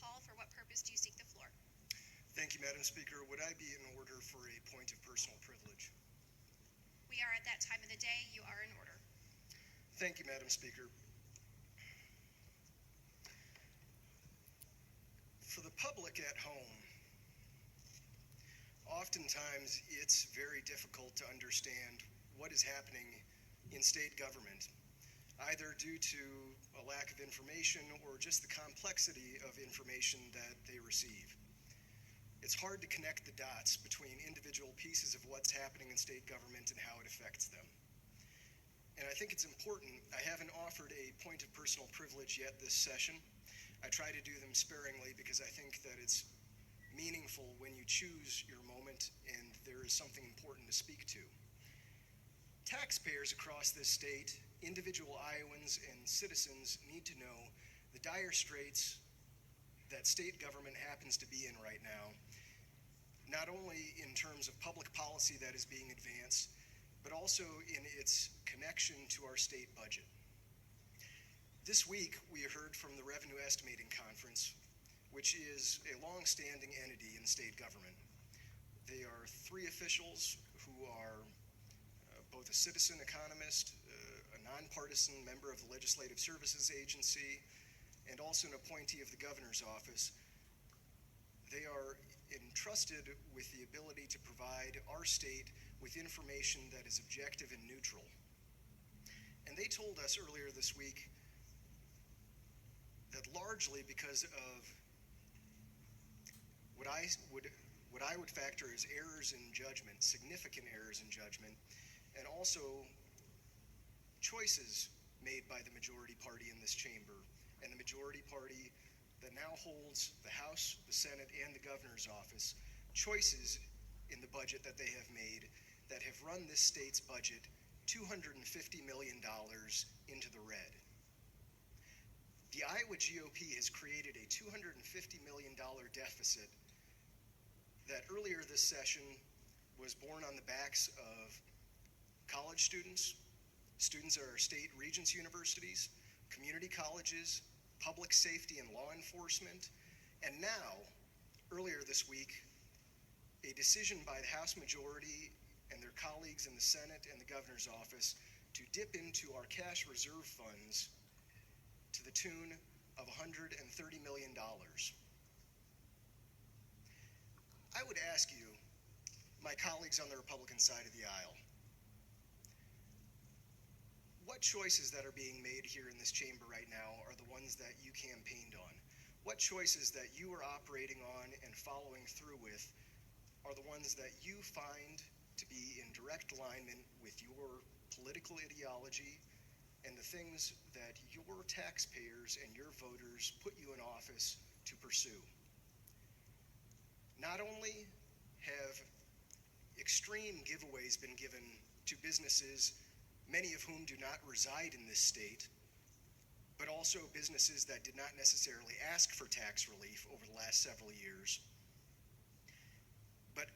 Hall. For what purpose do you seek the floor? Thank you, Madam Speaker. Would I be in order for a point of personal privilege? We are at that time of the day. You are in order. Thank you, Madam Speaker. For the public at home, oftentimes it's very difficult to understand what is happening in state government, either due to a lack of information or just the complexity of information that they receive. It's hard to connect the dots between individual pieces of what's happening in state government and how it affects them. And I think it's important. I haven't offered a point of personal privilege yet this session. I try to do them sparingly because I think that it's meaningful when you choose your moment and there is something important to speak to. Taxpayers across this state, individual Iowans and citizens need to know the dire straits that state government happens to be in right now, not only in terms of public policy that is being advanced, but also in its connection to our state budget. This week, we heard from the Revenue Estimating Conference, which is a long-standing entity in state government. They are three officials who are both a citizen economist, a nonpartisan member of the Legislative Services Agency, and also an appointee of the governor's office. They are entrusted with the ability to provide our state with information that is objective and neutral. And they told us earlier this week that largely because of what I would factor as errors in judgment, significant errors in judgment, and also choices made by the majority party in this chamber, and the majority party that now holds the House, the Senate, and the governor's office, choices in the budget that they have made that have run this state's budget $250 million into the red. The Iowa GOP has created a $250 million deficit that earlier this session was born on the backs of college students, students at our state regents universities, community colleges, public safety and law enforcement, and now, earlier this week, a decision by the House majority and their colleagues in the Senate and the governor's office to dip into our cash reserve funds to the tune of $130 million. I would ask you, my colleagues on the Republican side of the aisle, what choices that are being made here in this chamber right now are the ones that you campaigned on? What choices that you are operating on and following through with are the ones that you find to be in direct alignment with your political ideology and the things that your taxpayers and your voters put you in office to pursue? Not only have extreme giveaways been given to businesses, many of whom do not reside in this state, but also businesses that did not necessarily ask for tax relief over the last several years. But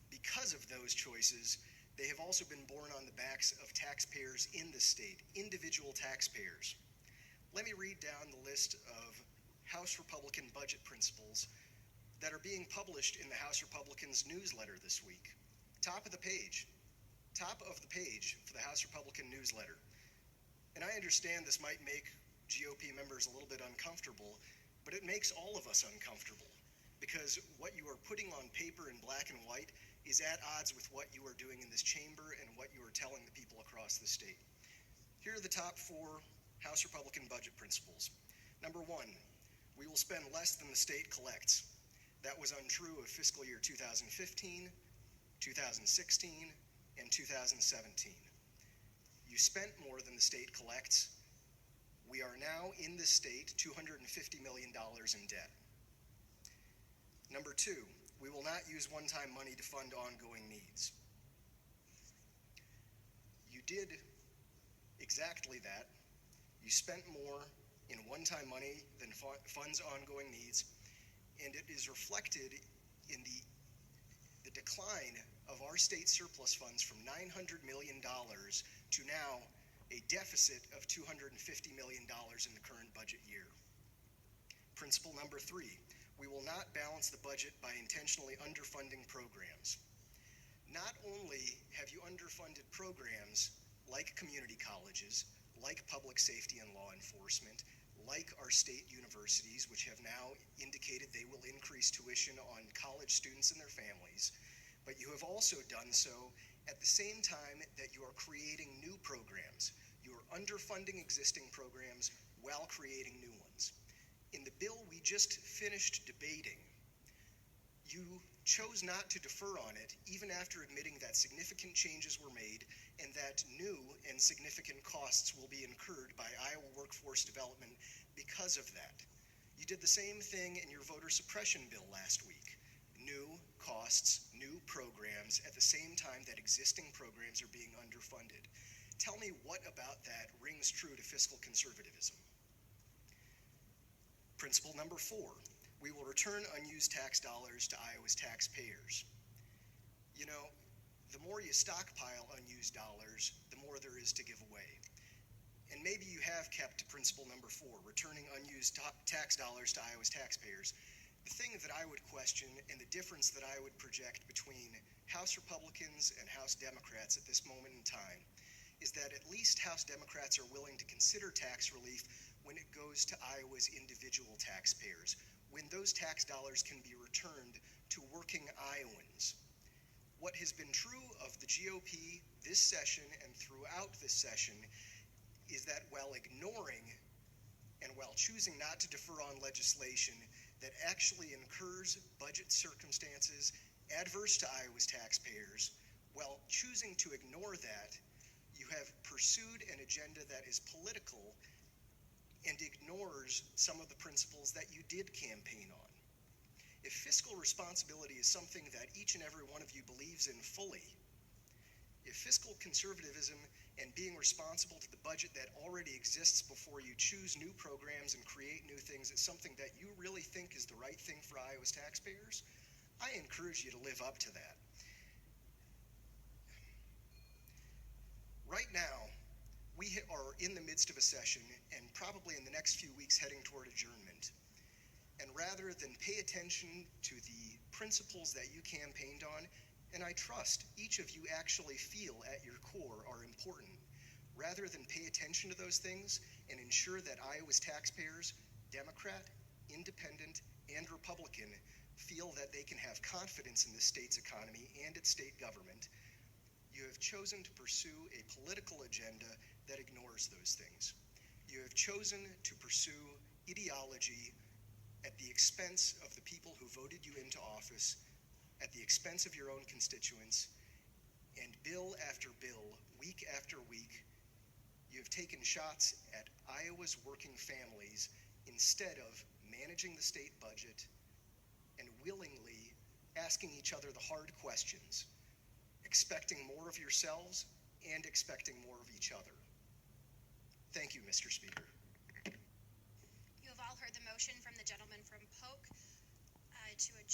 because of those choices, they have also been borne on the backs of taxpayers in the state, individual taxpayers. Let me read down the list of House Republican budget principles that are being published in the House Republicans newsletter this week. Top of the page for the House Republican newsletter. And I understand this might make GOP members a little bit uncomfortable, but it makes all of us uncomfortable because what you are putting on paper in black and white is at odds with what you are doing in this chamber and what you are telling the people across the state. Here are the top 4 House Republican budget principles. Number 1, we will spend less than the state collects. That was untrue of fiscal year 2015, 2016, and 2017. You spent more than the state collects. We are now in this state $250 million in debt. Number 2, we will not use one-time money to fund ongoing needs. You did exactly that. You spent more in one-time money than funds ongoing needs, and it is reflected in the decline of our state surplus funds from $900 million to now a deficit of $250 million in the current budget year. Principle number 3, we will not balance the budget by intentionally underfunding programs. Not only have you underfunded programs like community colleges, like public safety and law enforcement, like our state universities, which have now indicated they will increase tuition on college students and their families, but you have also done so at the same time that you are creating new programs. You are underfunding existing programs while creating new ones. In the bill we just finished debating, you chose not to defer on it even after admitting that significant changes were made and that new and significant costs will be incurred by Iowa workforce development because of that. You did the same thing in your voter suppression bill last week. New costs, new programs at the same time that existing programs are being underfunded. Tell me what about that rings true to fiscal conservatism. Principle number 4, we will return unused tax dollars to Iowa's taxpayers. You know, the more you stockpile unused dollars, the more there is to give away. And maybe you have kept principle number 4, returning unused tax dollars to Iowa's taxpayers. The thing that I would question and the difference that I would project between House Republicans and House Democrats at this moment in time is that at least House Democrats are willing to consider tax relief when it goes to Iowa's individual taxpayers, when those tax dollars can be returned to working Iowans. What has been true of the GOP this session and throughout this session is that while ignoring and while choosing not to defer on legislation that actually incurs budget circumstances adverse to Iowa's taxpayers, while choosing to ignore that, you have pursued an agenda that is political and ignores some of the principles that you did campaign on. If fiscal responsibility is something that each and every one of you believes in fully, if fiscal conservatism and being responsible to the budget that already exists before you choose new programs and create new things is something that you really think is the right thing for Iowa's taxpayers, I encourage you to live up to that. Right now, we are in the midst of a session and probably in the next few weeks heading toward adjournment. And rather than pay attention to the principles that you campaigned on, and I trust each of you actually feel at your core are important, rather than pay attention to those things and ensure that Iowa's taxpayers, Democrat, Independent, and Republican, feel that they can have confidence in the state's economy and its state government, you have chosen to pursue a political agenda that ignores those things. You have chosen to pursue ideology at the expense of the people who voted you into office, at the expense of your own constituents, and bill after bill, week after week, you have taken shots at Iowa's working families instead of managing the state budget and willingly asking each other the hard questions, expecting more of yourselves and expecting more of each other. Thank you, Mr. Speaker. You have all heard the motion from the gentleman from Polk to adjourn.